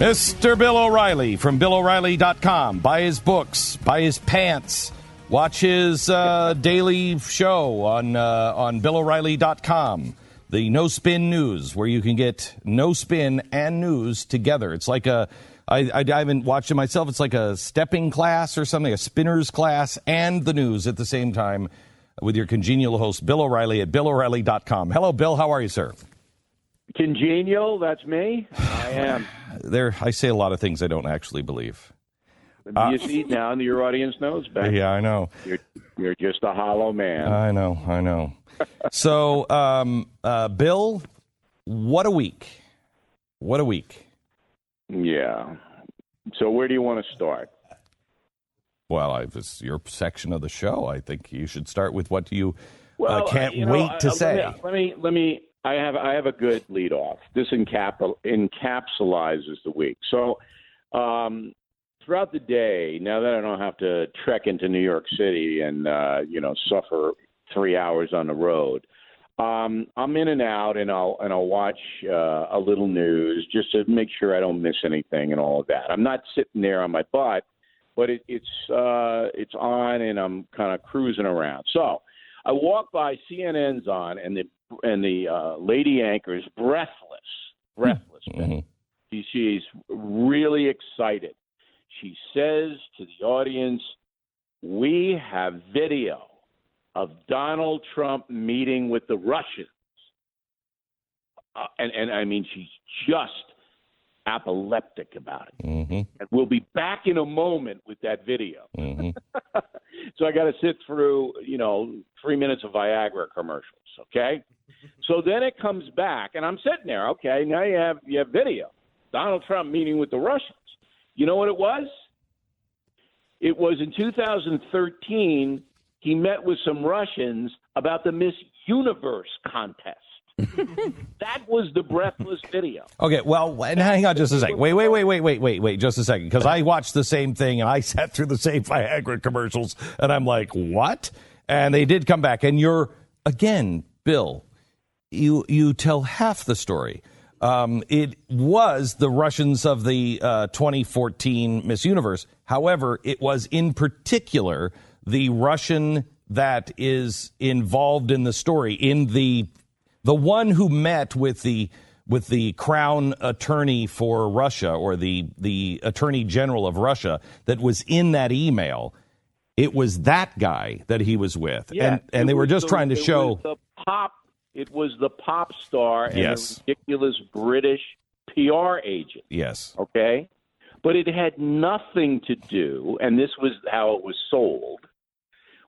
Mr. Bill O'Reilly from BillO'Reilly.com. Buy his books, buy his pants, watch his daily show on BillO'Reilly.com. The No Spin News, where you can get no spin and news together. It's like I haven't watched it myself. It's like a stepping class or something, a spinner's class and the news at the same time with your congenial host, Bill O'Reilly at BillO'Reilly.com. Hello, Bill. How are you, sir? Congenial, that's me. I am. I say a lot of things I don't actually believe. You see, now your audience knows, Beck. Yeah, I know. You're just a hollow man. I know. So, Bill, what a week. What a week. Yeah. So where do you want to start? Well, it's your section of the show. I think you should start with what you can't you know, wait to say. Let me. I have a good lead off. This encapsulizes the week. So throughout the day, now that I don't have to trek into New York City and suffer 3 hours on the road, I'm in and out, and I'll watch a little news just to make sure I don't miss anything and all of that. I'm not sitting there on my butt, but it's on, and I'm kind of cruising around. So I walk by, CNN's on, and the lady anchor is breathless. Mm-hmm. She's really excited. She says to the audience, "We have video of Donald Trump meeting with the Russians." And I mean, she's just apoplectic about it. Mm-hmm. And we'll be back in a moment with that video. Mm-hmm. So I got to sit through, 3 minutes of Viagra commercials, okay? So then it comes back, and I'm sitting there, okay, now you have video. Donald Trump meeting with the Russians. You know what it was? It was in 2013, he met with some Russians about the Miss Universe contest. That was the breathless video. Okay, well, hang on just a second. Wait, just a second, because I watched the same thing, and I sat through the same Viagra commercials, and I'm like, what? And they did come back, and again, Bill, you tell half the story. It was the Russians of the 2014 Miss Universe. However, it was in particular the Russian that is involved in the story, in the one who met with the crown attorney for Russia, or the attorney general of Russia, that was in that email. It was that guy that he was with, yeah, and they were just trying to show. It was the pop star and yes. the ridiculous British PR agent. Yes. Okay? But it had nothing to do, and this was how it was sold,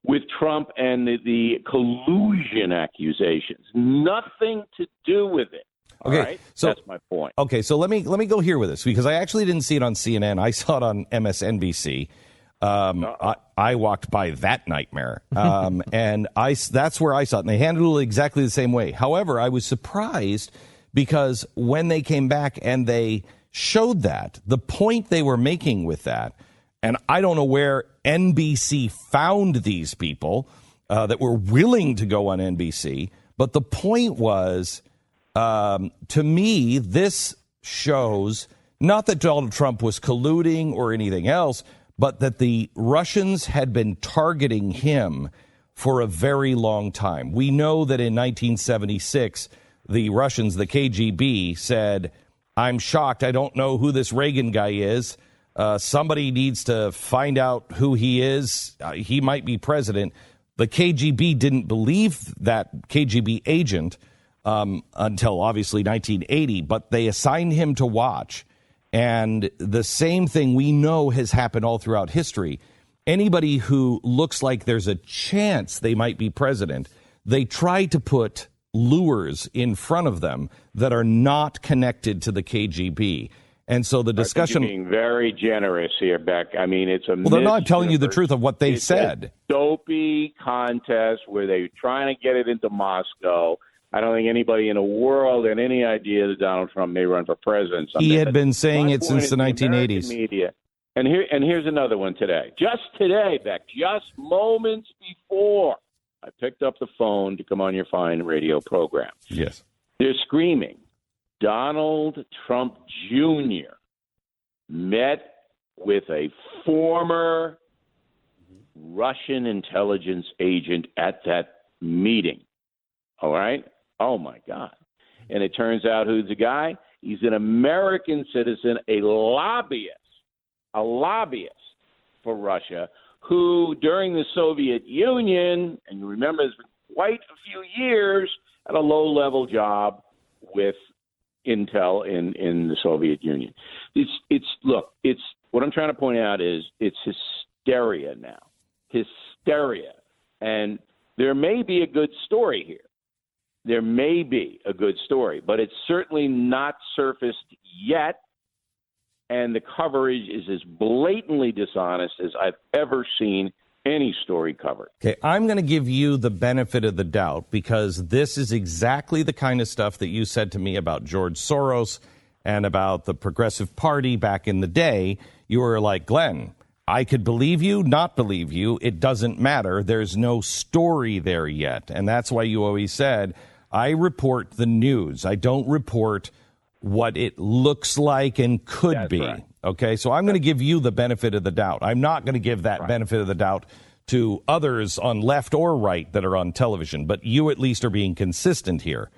with Trump and the collusion accusations. Nothing to do with it. Okay, right? so that's my point. Okay, so let me go here with this, because I actually didn't see it on CNN. I saw it on MSNBC. I walked by that nightmare, and that's where I saw it, and they handled it exactly the same way. However, I was surprised, because when they came back and they showed that, the point they were making with that, and I don't know where NBC found these people that were willing to go on NBC, but the point was, to me, this shows not that Donald Trump was colluding or anything else, but that the Russians had been targeting him for a very long time. We know that in 1976, the Russians, the KGB, said, "I'm shocked. I don't know who this Reagan guy is. Somebody needs to find out who he is. He might be president." The KGB didn't believe that KGB agent until obviously 1980, but they assigned him to watch. And the same thing we know has happened all throughout history. Anybody who looks like there's a chance they might be president, they try to put lures in front of them that are not connected to the KGB. And so the discussion... You're being very generous here, Beck. I mean, it's a... Well, they're not telling you the truth of what they said. A dopey contest where they're trying to get it into Moscow. I don't think anybody in the world had any idea that Donald Trump may run for president someday. He had been saying it since the 1980s. Media. And here's another one today. Just today, Beck, just moments before I picked up the phone to come on your fine radio program. Yes. They're screaming, Donald Trump Jr. met with a former Russian intelligence agent at that meeting. All right? Oh, my God. And it turns out who's the guy? He's an American citizen, a lobbyist for Russia, who during the Soviet Union, and you remember it's been quite a few years, had a low-level job with Intel in the Soviet Union. It's what I'm trying to point out is it's hysteria now. Hysteria. And there may be a good story here. There may be a good story, but it's certainly not surfaced yet. And the coverage is as blatantly dishonest as I've ever seen any story covered. Okay, I'm going to give you the benefit of the doubt because this is exactly the kind of stuff that you said to me about George Soros and about the Progressive Party back in the day. You were like, Glenn, I could believe you, not believe you. It doesn't matter. There's no story there yet. And that's why you always said, I report the news. I don't report what it looks like and could be. Right. Okay, so I'm going to give you the benefit of the doubt. I'm not going to give that benefit of the doubt to others on left or right that are on television, but you at least are being consistent here.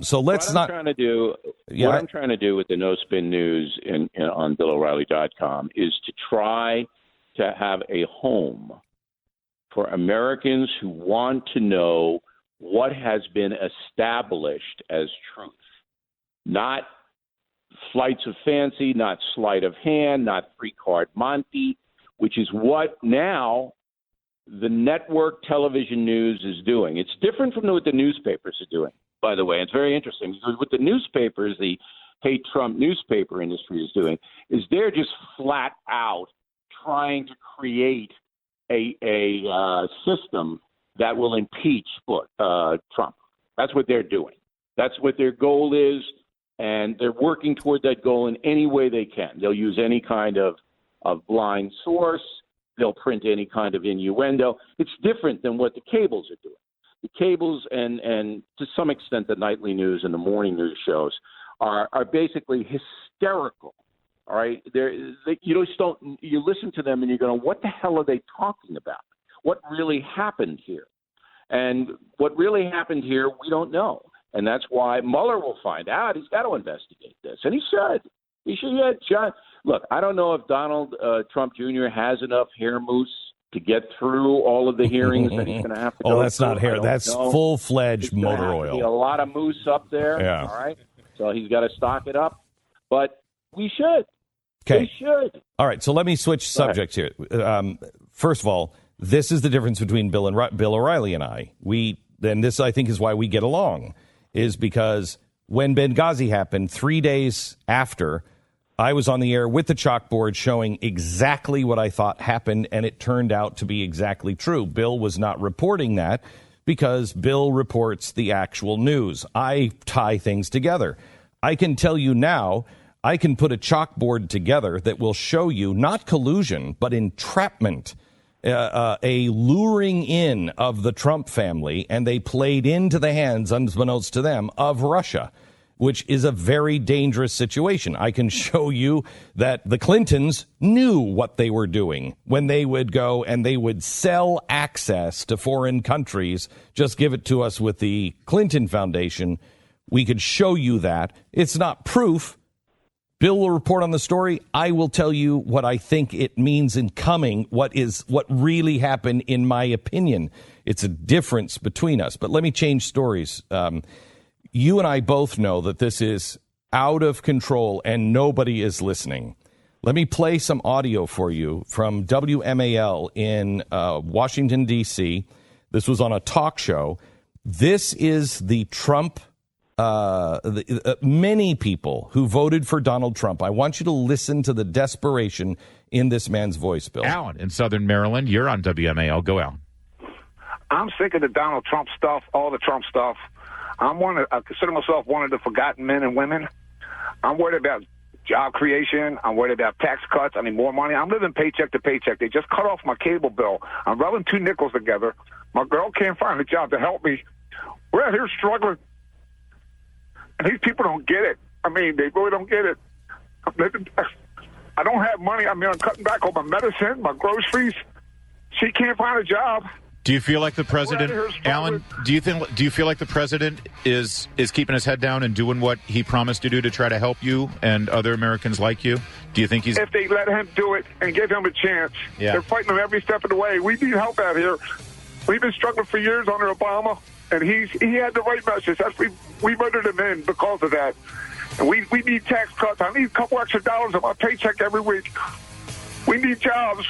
So let's not. What I'm trying to do with the No Spin News on BillO'Reilly.com is to try to have a home for Americans who want to know what has been established as truth. Not flights of fancy, not sleight of hand, not three-card Monte, which is what now the network television news is doing. It's different from what the newspapers are doing, by the way. It's very interesting because what the newspapers, the hate Trump newspaper industry is doing, is they're just flat out trying to create a system that will impeach Trump. That's what they're doing. That's what their goal is. And they're working toward that goal in any way they can. They'll use any kind of blind source. They'll print any kind of innuendo. It's different than what the cables are doing. The cables and to some extent the nightly news and the morning news shows are basically hysterical. All right, you listen to them and you're going, what the hell are they talking about? What really happened here? And what really happened here, we don't know. And that's why Mueller will find out. He's got to investigate this. And he should. He should. Look, I don't know if Donald Trump Jr. has enough hair mousse to get through all of the hearings that he's going to have to go that's through. Not hair. That's full-fledged motor oil. Be a lot of mousse up there. Yeah. All right. So he's got to stock it up. But we should. Okay. We should. All right. So let me switch subjects here. First of all, this is the difference between Bill O'Reilly and I. And this, I think, is why we get along. Is because when Benghazi happened, 3 days after, I was on the air with the chalkboard showing exactly what I thought happened, and it turned out to be exactly true. Bill was not reporting that because Bill reports the actual news. I tie things together. I can tell you now, I can put a chalkboard together that will show you not collusion, but entrapment. A luring in of the Trump family, and they played into the hands, unbeknownst to them, of Russia, which is a very dangerous situation. I can show you that the Clintons knew what they were doing when they would go and they would sell access to foreign countries. Just give it to us with the Clinton Foundation. We could show you that. It's not proof. Bill will report on the story. I will tell you what I think it means in coming, what really happened, in my opinion. It's a difference between us. But let me change stories. You and I both know that this is out of control and nobody is listening. Let me play some audio for you from WMAL in Washington, D.C. This was on a talk show. This is the Trump many people who voted for Donald Trump. I want you to listen to the desperation in this man's voice, Bill. Alan in Southern Maryland, you're on WMAL. Go, Alan. I'm sick of the Donald Trump stuff, all the Trump stuff. I consider myself one of the forgotten men and women. I'm worried about job creation. I'm worried about tax cuts. I need more money. I'm living paycheck to paycheck. They just cut off my cable bill. I'm rubbing 2 nickels together. My girl can't find a job to help me. We're out here struggling. And these people don't get it. I mean, they really don't get it. I don't have money. I mean, I'm cutting back on my medicine, my groceries. She can't find a job. Do you feel like the president, Alan? Do you feel like the president is keeping his head down and doing what he promised to do to try to help you and other Americans like you? Do you think he's? If they let him do it and give him a chance, they're fighting him every step of the way. We need help out here. We've been struggling for years under Obama, and he had the right message. We voted him in because of that. And we need tax cuts. I need a couple extra dollars on my paycheck every week. We need jobs.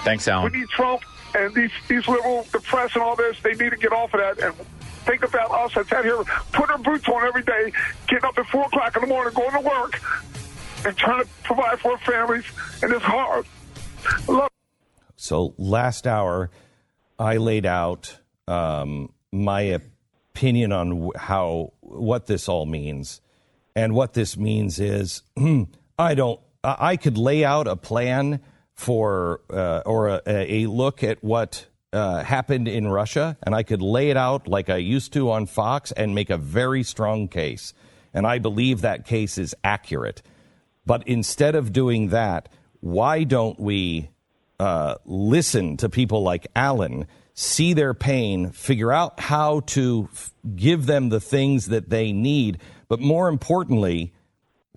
Thanks, Alan. We need Trump. And these liberal, the press and all this, they need to get off of that and think about us that's out here, put our boots on every day, getting up at 4 o'clock in the morning, going to work, and trying to provide for our families. And it's hard. So last hour, I laid out my opinion on what this all means. And what this means is I could lay out a plan for or a look at what happened in Russia, and I could lay it out like I used to on Fox and make a very strong case. And I believe that case is accurate. But instead of doing that, why don't we listen to people like Alan, see their pain, figure out how to give them the things that they need, but more importantly,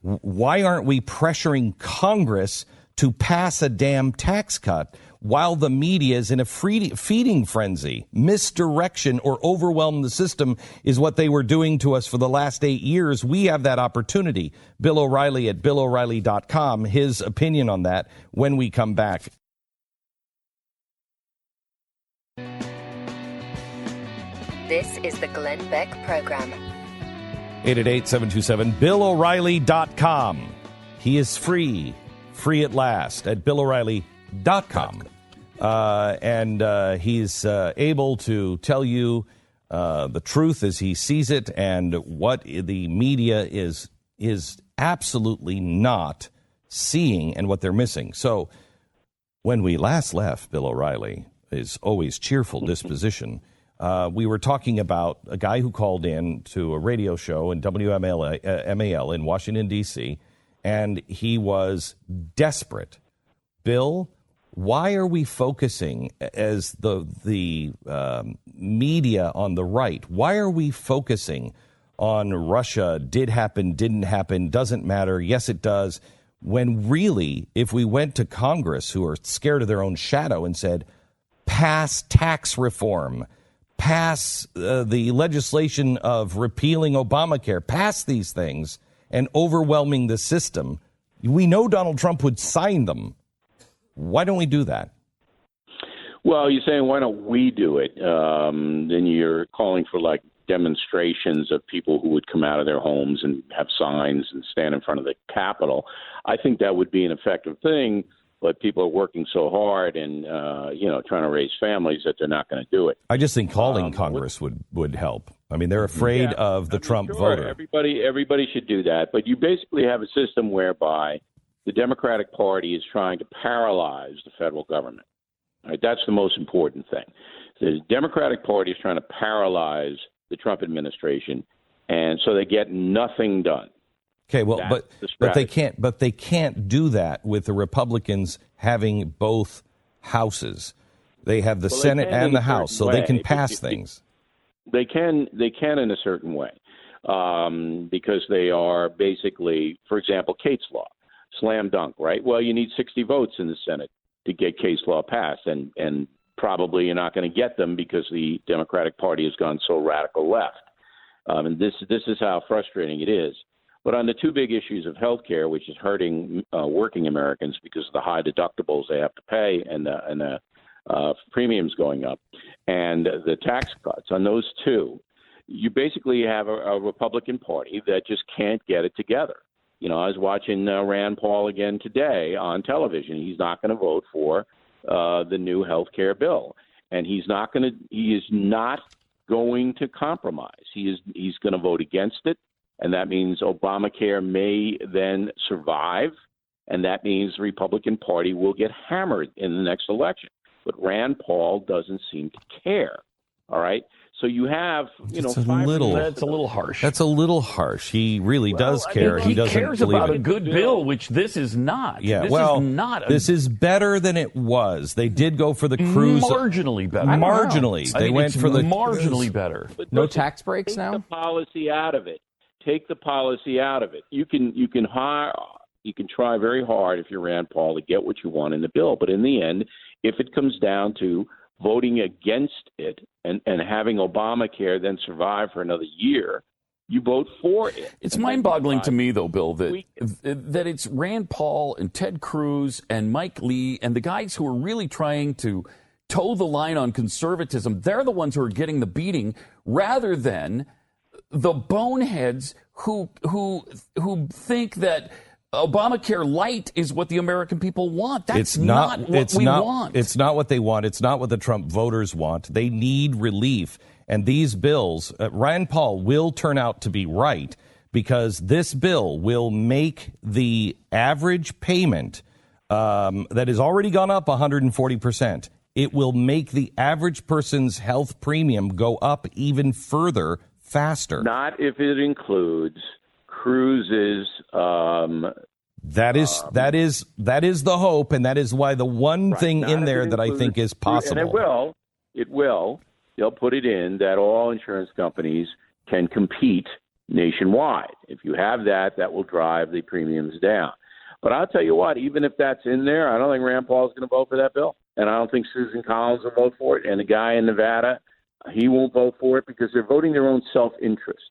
why aren't we pressuring Congress to pass a damn tax cut while the media is in a feeding frenzy? Misdirection or overwhelm the system is what they were doing to us for the last 8 years. We have that opportunity. Bill O'Reilly at BillO'Reilly.com. His opinion on that when we come back. This is the Glenn Beck Program. 888-727-BillO'Reilly.com. He is free at last at BillO'Reilly.com. And he's able to tell you the truth as he sees it and what the media is absolutely not seeing and what they're missing. So when we last left Bill O'Reilly, his always cheerful disposition, we were talking about a guy who called in to a radio show in WMAL in Washington, D.C., and he was desperate. Bill, why are we focusing as the media on the right? Why are we focusing on Russia? Did happen, didn't happen, doesn't matter. Yes, it does. When really, if we went to Congress, who are scared of their own shadow, and said, pass tax reform, pass the legislation of repealing Obamacare, pass these things and overwhelming the system, we know Donald Trump would sign them. Why don't we do that? Well, you're saying, why don't we do it? Then you're calling for, like, demonstrations of people who would come out of their homes and have signs and stand in front of the Capitol. I think that would be an effective thing, but people are working so hard and, trying to raise families that they're not going to do it. I just think calling Congress would help. I mean, they're afraid of the Trump voter. Everybody should do that. But you basically have a system whereby the Democratic Party is trying to paralyze the federal government. Right? That's the most important thing. The Democratic Party is trying to paralyze the Trump administration, and so they get nothing done. Okay, well, but they can't do that with the Republicans having both houses. They have the Senate and the House, so they can pass things. They can in a certain way, because they are basically, for example, Kate's law, slam dunk, right? Well, you need 60 votes in the Senate to get Kate's law passed, and probably you're not going to get them because the Democratic Party has gone so radical left. And this is how frustrating it is. But on the two big issues of health care, which is hurting working Americans because of the high deductibles they have to pay and the premiums going up, and the tax cuts, on those two, you basically have a Republican Party that just can't get it together. You know, I was watching Rand Paul again today on television. He's not going to vote for the new health care bill, and he is not going to compromise. He's going to vote against it. And that means Obamacare may then survive, and that means the Republican Party will get hammered in the next election. But Rand Paul doesn't seem to care. All right. So you have, That's a little harsh. That's a little harsh. He really does care. He doesn't cares believe about it. a good bill, which this is not. Yeah, This is better than it was. They did go for the cruise. Marginally better. Marginally. They went for the marginally better. But no tax breaks now? Take the policy out of it. Take the policy out of it. You can try very hard if you're Rand Paul to get what you want in the bill. But in the end, if it comes down to voting against it and having Obamacare then survive for another year, you vote for it. It's mind-boggling to me, though, Bill, that it's Rand Paul and Ted Cruz and Mike Lee and the guys who are really trying to toe the line on conservatism. They're the ones who are getting the beating, rather than the boneheads who think that Obamacare light is what the American people want. That's not what we want. It's not what they want. It's not what the Trump voters want. They need relief. And these bills, Rand Paul will turn out to be right, because this bill will make the average payment that has already gone up 140%. It will make the average person's health premium go up even further, faster. Not if it includes Cruz's. That is the hope, and that is why the one thing in there that I think is possible. And it will. They'll put it in that all insurance companies can compete nationwide. If you have that, that will drive the premiums down. But I'll tell you what, even if that's in there, I don't think Rand Paul is going to vote for that bill. And I don't think Susan Collins will vote for it. And the guy in Nevada, he won't vote for it, because they're voting their own self-interest.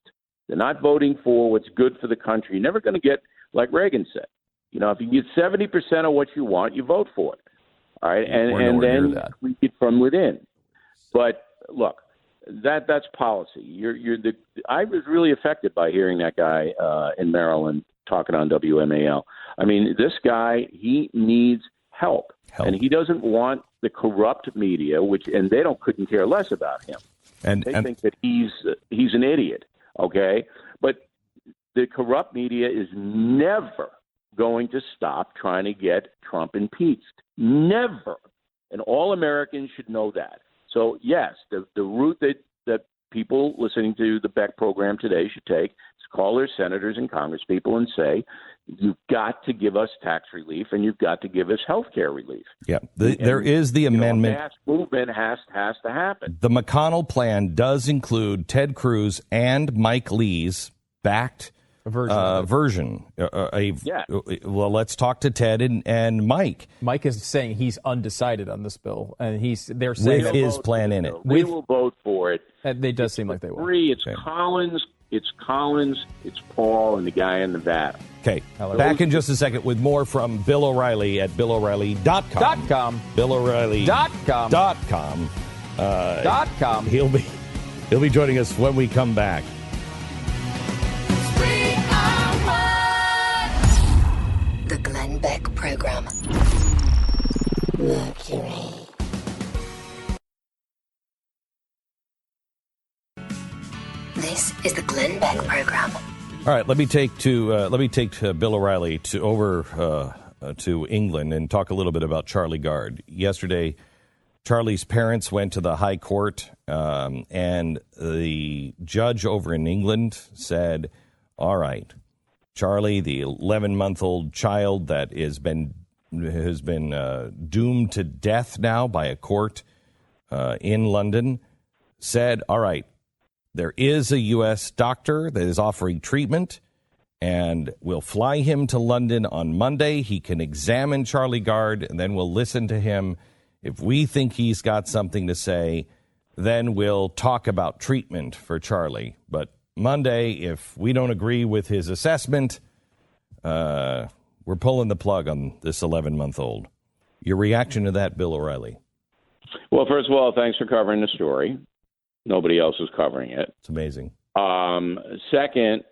They're not voting for what's good for the country. You're never going to get, like Reagan said, if you get 70% of what you want, you vote for it. All right, and then tweak it from within. But look, that's policy. I was really affected by hearing that guy in Maryland talking on WMAL. I mean, this guy, he needs help. And he doesn't want the corrupt media, and they couldn't care less about him. And they think that he's an idiot. Okay, but the corrupt media is never going to stop trying to get Trump impeached. Never. And all Americans should know that. So, yes, the route that people listening to the Beck program today should take is call their senators and congresspeople and say, you've got to give us tax relief and you've got to give us health care relief. Yeah, there is the amendment. Mass movement has to happen. The McConnell plan does include Ted Cruz and Mike Lee's backed version. Well, let's talk to Ted and Mike. Mike is saying he's undecided on this bill, and they're saying with his plan in it. We will vote for it. They does seem like they will. It's Collins, it's Paul, and the guy in Nevada. Okay, back in just a second with more from Bill O'Reilly at BillO'Reilly.com. BillO'Reilly.com. He'll be joining us when we come back. The Glenn Beck Program. Mercury. This is the Glenn Beck Program. All right, let me take Bill O'Reilly to England and talk a little bit about Charlie Gard. Yesterday, Charlie's parents went to the High Court, and the judge over in England said, all right, Charlie, the 11-month-old child that has been doomed to death now by a court in London, said, all right, there is a U.S. doctor that is offering treatment, and we'll fly him to London on Monday. He can examine Charlie Gard, and then we'll listen to him. If we think he's got something to say, then we'll talk about treatment for Charlie. But Monday, if we don't agree with his assessment, we're pulling the plug on this 11-month-old. Your reaction to that, Bill O'Reilly? Well, first of all, thanks for covering the story. Nobody else is covering it. It's amazing. Second,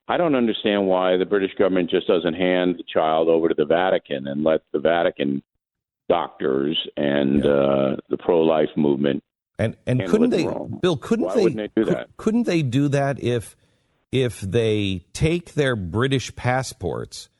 I don't understand why the British government just doesn't hand the child over to the Vatican and let the Vatican doctors and the pro-life movement. And couldn't they, Bill? Couldn't they do that? Couldn't they do that if they take their British passports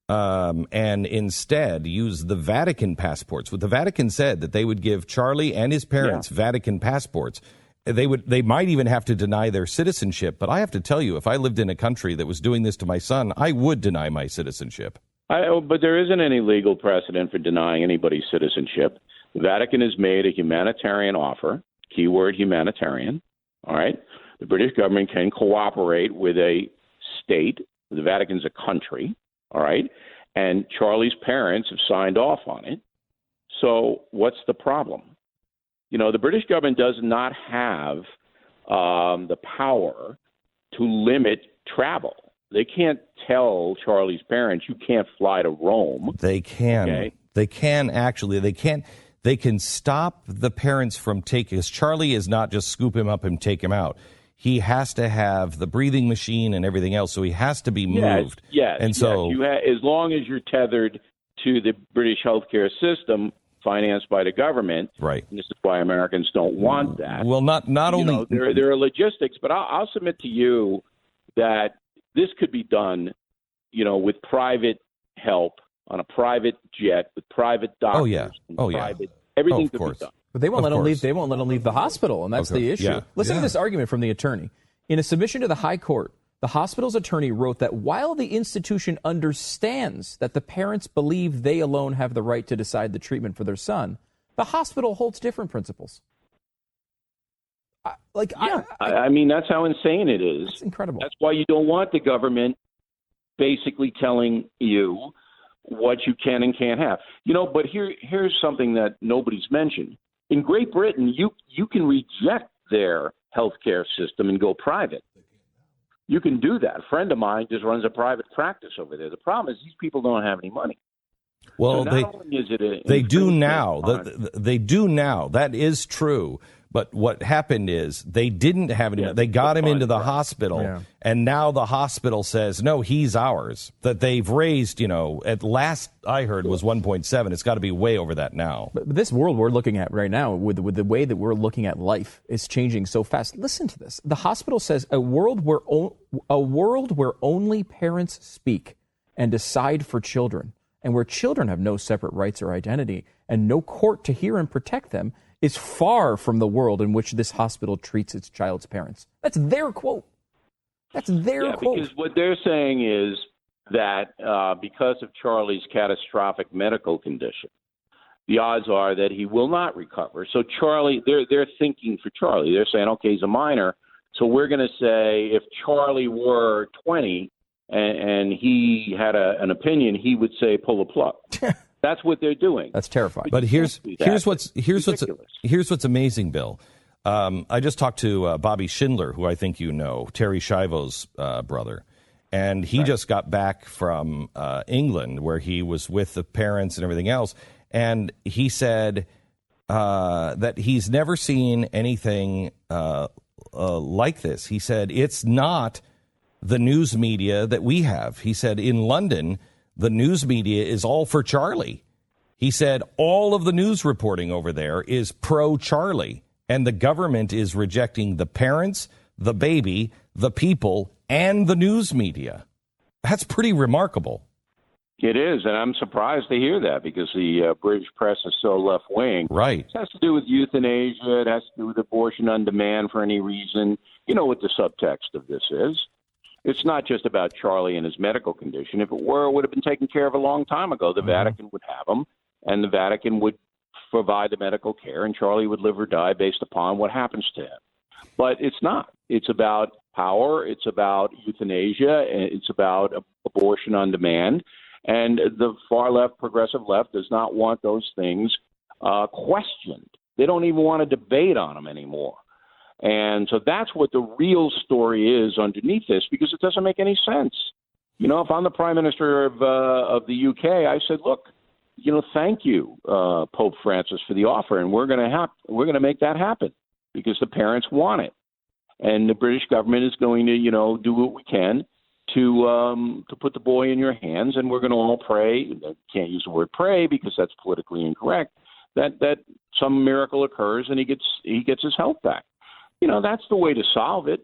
and instead use the Vatican passports. What the Vatican said that they would give Charlie and his parents Vatican passports. They might even have to deny their citizenship. But I have to tell you, if I lived in a country that was doing this to my son, I would deny my citizenship. But there isn't any legal precedent for denying anybody's citizenship. The Vatican has made a humanitarian offer, keyword humanitarian, all right? The British government can cooperate with a state. The Vatican's a country, all right? And Charlie's parents have signed off on it. So what's the problem? The British government does not have the power to limit travel. They can't tell Charlie's parents, you can't fly to Rome. They can. Okay? They can actually. They can stop the parents from taking, because Charlie is not just scoop him up and take him out. He has to have the breathing machine and everything else, so he has to be moved. Yes. And so, as long as you're tethered to the British healthcare system, financed by the government, right? And this is why Americans don't want that. Well, not only there are logistics, but I'll submit to you that this could be done, with private help on a private jet with private doctors. Everything could be done. But they won't let them leave. They won't let them leave the hospital, and that's the issue. Yeah. Listen to this argument from the attorney. In a submission to the High Court, the hospital's attorney wrote that while the institution understands that the parents believe they alone have the right to decide the treatment for their son, the hospital holds different principles. I mean, that's how insane it is. It's incredible. That's why you don't want the government basically telling you what you can and can't have. But here's something that nobody's mentioned. In Great Britain, you can reject their healthcare system and go private. You can do that. A friend of mine just runs a private practice over there. The problem is these people don't have any money. Well, so they do now. They do now. That is true. But what happened is they didn't have any. They got him into the hospital, and now the hospital says, no, he's ours. That they've raised, at last I heard was 1.7. It's got to be way over that now. But this world we're looking at right now, with the way that we're looking at life, is changing so fast. Listen to this. The hospital says a world where only parents speak and decide for children, and where children have no separate rights or identity, and no court to hear and protect them, is far from the world in which this hospital treats its child's parents. That's their quote. That's their quote. Because what they're saying is that because of Charlie's catastrophic medical condition, the odds are that he will not recover. So Charlie, they're thinking for Charlie. They're saying, okay, he's a minor, so we're going to say if Charlie were 20 and he had an opinion, he would say pull the plug. That's what they're doing. That's terrifying. But here's what's amazing, Bill. I just talked to Bobby Schindler, who I think you know, Terry Schiavo's brother, and he just got back from England, where he was with the parents and everything else, and he said that he's never seen anything like this. He said it's not the news media that we have. He said in London, the news media is all for Charlie. He said all of the news reporting over there is pro-Charlie, and the government is rejecting the parents, the baby, the people, and the news media. That's pretty remarkable. It is, and I'm surprised to hear that because the British press is so left-wing. Right. It has to do with euthanasia. It has to do with abortion on demand for any reason. You know what the subtext of this is. It's not just about Charlie and his medical condition. If it were, it would have been taken care of a long time ago. The Vatican would have him, and the Vatican would provide the medical care, and Charlie would live or die based upon what happens to him. But it's not. It's about power. It's about euthanasia. It's about abortion on demand. And the far left, progressive left, does not want those things questioned. They don't even want to debate on them anymore. And so that's what the real story is underneath this, because it doesn't make any sense. If I'm the Prime Minister of the UK, I said, look, thank you, Pope Francis, for the offer, and we're going to make that happen because the parents want it, and the British government is going to do what we can to put the boy in your hands, and we're going to all pray. Can't use the word pray because that's politically incorrect. That some miracle occurs and he gets his health back. That's the way to solve it.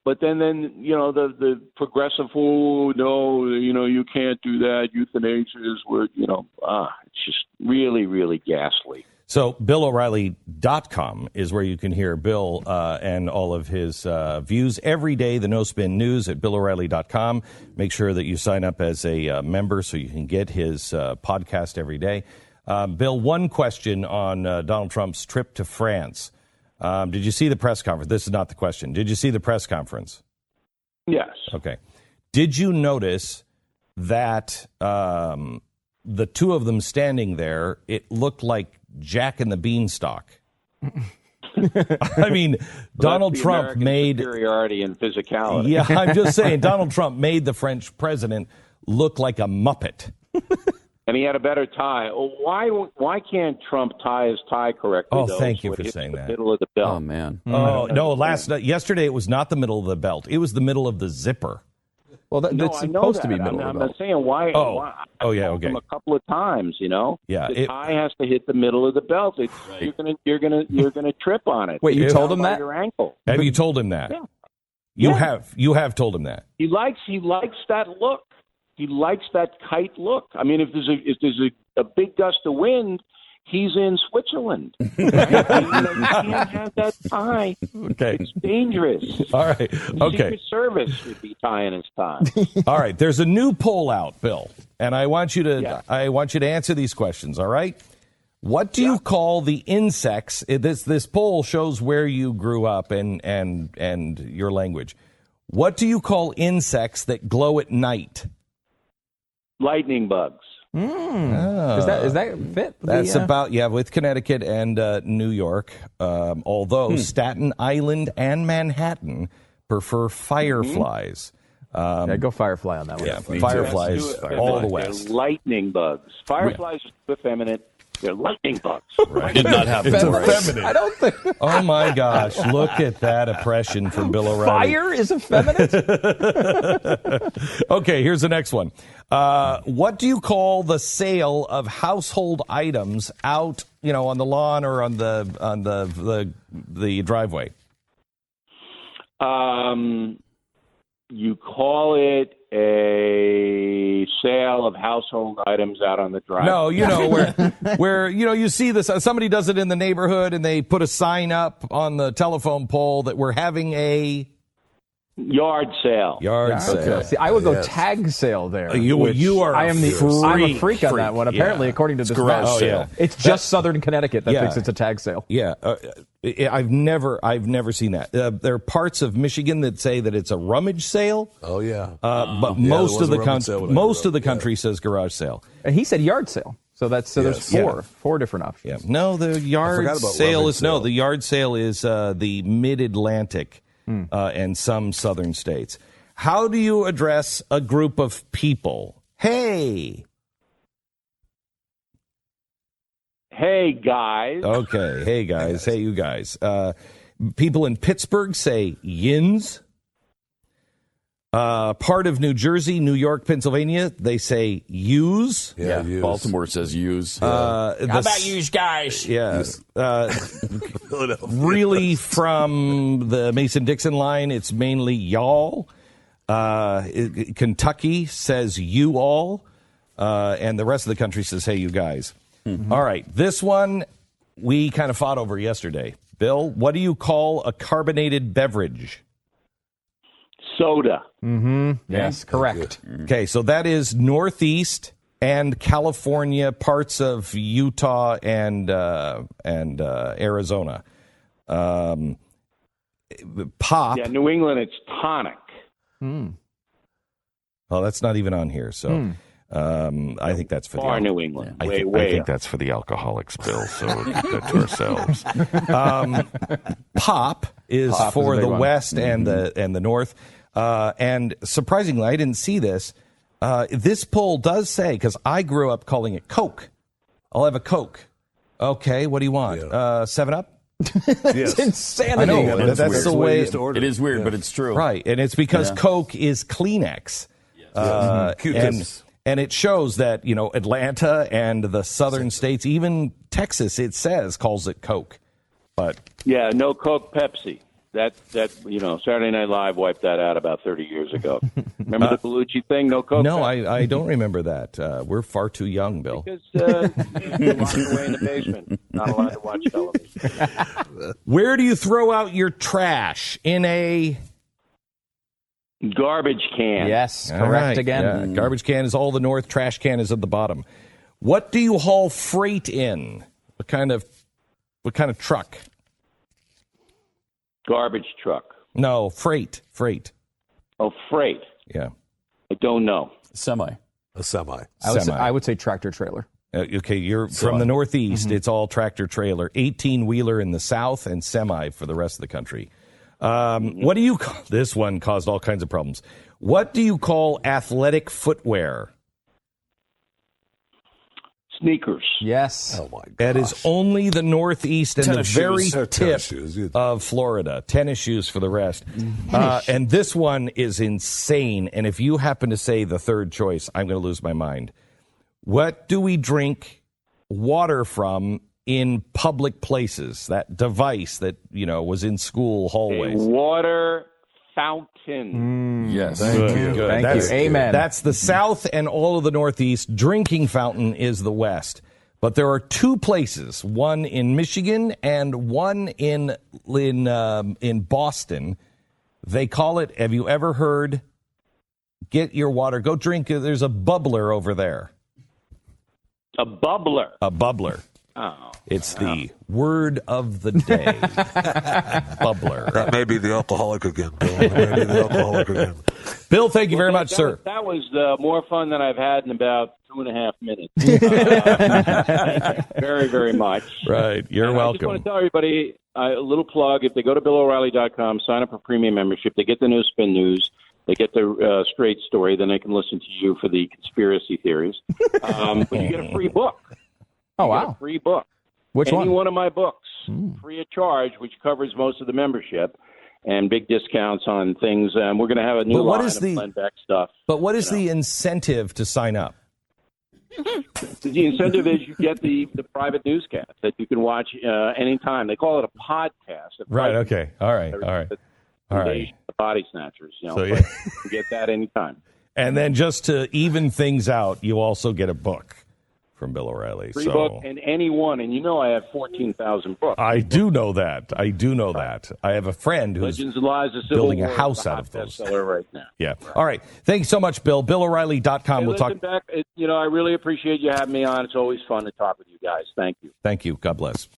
but then the progressive, oh no, you can't do that. Euthanasia is where it's just really, really ghastly. So BillO'Reilly.com is where you can hear Bill and all of his views every day. The No Spin News at BillO'Reilly.com. Make sure that you sign up as a member so you can get his podcast every day. Bill, one question on Donald Trump's trip to France. Did you see the press conference? This is not the question. Did you see the press conference? Yes. Okay. Did you notice that the two of them standing there, it looked like Jack and the Beanstalk? I mean, Donald Trump American made superiority and physicality. Yeah, I'm just saying, Donald Trump made the French president look like a Muppet. And he had a better tie. Oh, why can't Trump tie his tie correctly? Oh, thank you for saying that. Middle of the belt. Oh man. Oh no! Yesterday it was not the middle of the belt. It was the middle of the zipper. Well, that's supposed to be middle of the belt. I'm saying why. Oh yeah. Okay. A couple of times, Yeah. The tie has to hit the middle of the belt. You're gonna trip on it. Wait, you told him that? Your ankle. Have you told him that? Yeah. You have told him that. He likes that look. He likes that kite look. I mean, if there's a big gust of wind, he's in Switzerland. You can't have that tie. Okay. It's dangerous. All right. Okay. Secret Service would be tying his tie. All right. There's a new poll out, Bill, and I want you to answer these questions. All right. What do you call the insects? This poll shows where you grew up and your language. What do you call insects that glow at night? Lightning bugs. Does that fit? That's with Connecticut and New York. Although Staten Island and Manhattan prefer fireflies. Go firefly on that one. Yeah, fireflies all the west. They're lightning bugs. Fireflies are too effeminate. They're lightning bugs. Right. Did not have Effeminate. I don't think. Oh my gosh! Look at that oppression from Bill O'Reilly. Fire is effeminate. Okay, here's the next one. What do you call the sale of household items out, on the lawn or on the driveway? You call it a sale of household items out on the driveway. No, where you see this. Somebody does it in the neighborhood, and they put a sign up on the telephone pole that we're having a yard sale. Yard sale. Okay. See, I would go tag sale there. You are. I'm a freak on that one. Apparently, according to this garage sale. Yeah. It's just Southern Connecticut that thinks it's a tag sale. Yeah, I've never seen that. There are parts of Michigan that say that it's a rummage sale. Oh yeah, but most of the country says garage sale. And he said yard sale. So there's four different options. Yeah. No, the yard sale is the yard sale is the Mid-Atlantic. And some southern states. How do you address a group of people? Hey guys. Okay, hey guys, hey you guys. People in Pittsburgh say yins. Part of New Jersey, New York, Pennsylvania, they say use. Yeah, Baltimore says use. How about yous guys? Yeah. Really, from the Mason-Dixon line, it's mainly y'all. Kentucky says you all. And the rest of the country says, hey, you guys. Mm-hmm. All right. This one we kind of fought over yesterday. Bill, what do you call a carbonated beverage? Soda. Mm-hmm. Yes, correct. Okay, so that is Northeast and California, parts of Utah and Arizona. Pop. Yeah, New England, it's tonic. Oh, that's not even on here. So I think that's for the New England. I think that's for the alcoholics, Bill. So we'll keep that to ourselves. Pop is for the West and the North. And surprisingly, I didn't see this. This poll does say, because I grew up calling it Coke. I'll have a Coke. Okay, what do you want? 7-Up? It's insanity. I know, that's the way it is weird, but it's true. Right, and it's because Coke is Kleenex. And it shows that, Atlanta and the southern states, even Texas, it says, calls it Coke. But yeah, no Coke, Pepsi. That Saturday Night Live wiped that out about 30 years ago. Remember the Bellucci thing? No coke. No, I don't remember that. We're far too young, Bill. Because you're locked away in the basement, not allowed to watch television. Where do you throw out your trash? In a garbage can. Yes, All correct right, again. yeah. Garbage can is all the north. Trash can is at the bottom. What do you haul freight in? What kind of truck? Garbage truck. No, freight. Oh, freight. Yeah. I don't know. Semi. A semi. I would say tractor trailer. Okay, you're from the Northeast. It's all tractor trailer. 18-wheeler in the South and semi for the rest of the country. What do you call, this one caused all kinds of problems. What do you call athletic footwear? Sneakers. Yes. Oh, my God. That is only the Northeast and Tennis the very shoes. tip Shoes. of Florida. Tennis shoes for the rest. And this one is insane. And if you happen to say the third choice, I'm going to lose my mind. What do we drink water from in public places? That device that, was in school hallways. A water fountain. Yes. Thank you. Amen. That's the South and all of the Northeast. Drinking fountain is the West. But there are two places, one in Michigan and one in Boston. They call it, have you ever heard, get your water, go drink, there's a bubbler over there. A bubbler. A bubbler. Oh. It's the word of the day. Bubbler. That may be the alcoholic again, Bill. Bill, thank you very much, sir. That was more fun than I've had in about 2.5 minutes. Very, very much. Right. You're and welcome. I just want to tell everybody a little plug. If they go to BillO'Reilly.com, sign up for premium membership, they get the new Spin News. They get the straight story. Then they can listen to you for the conspiracy theories. But you get a free book. Oh, You get wow. a free book. Which Any one? one of my books, free of charge, which covers most of the membership, and big discounts on things. We're going to have a new line of Glenn Beck stuff. But what is the incentive to sign up? The incentive is you get the private newscast that you can watch anytime. They call it a podcast. Right. Okay. All right. The Body Snatchers. So, but yeah. you get that anytime. And then just to even things out, you also get a book from Bill O'Reilly. Free book and any one. And I have 14,000 books. I do know that. I have a friend who's Legends of Lies, the Civil building a War, house the out hot of those. bestseller right now. Yeah. All right. Thank you so much, Bill. BillO'Reilly.com. Hey, We'll talk. Back, I really appreciate you having me on. It's always fun to talk with you guys. Thank you. Thank you. God bless.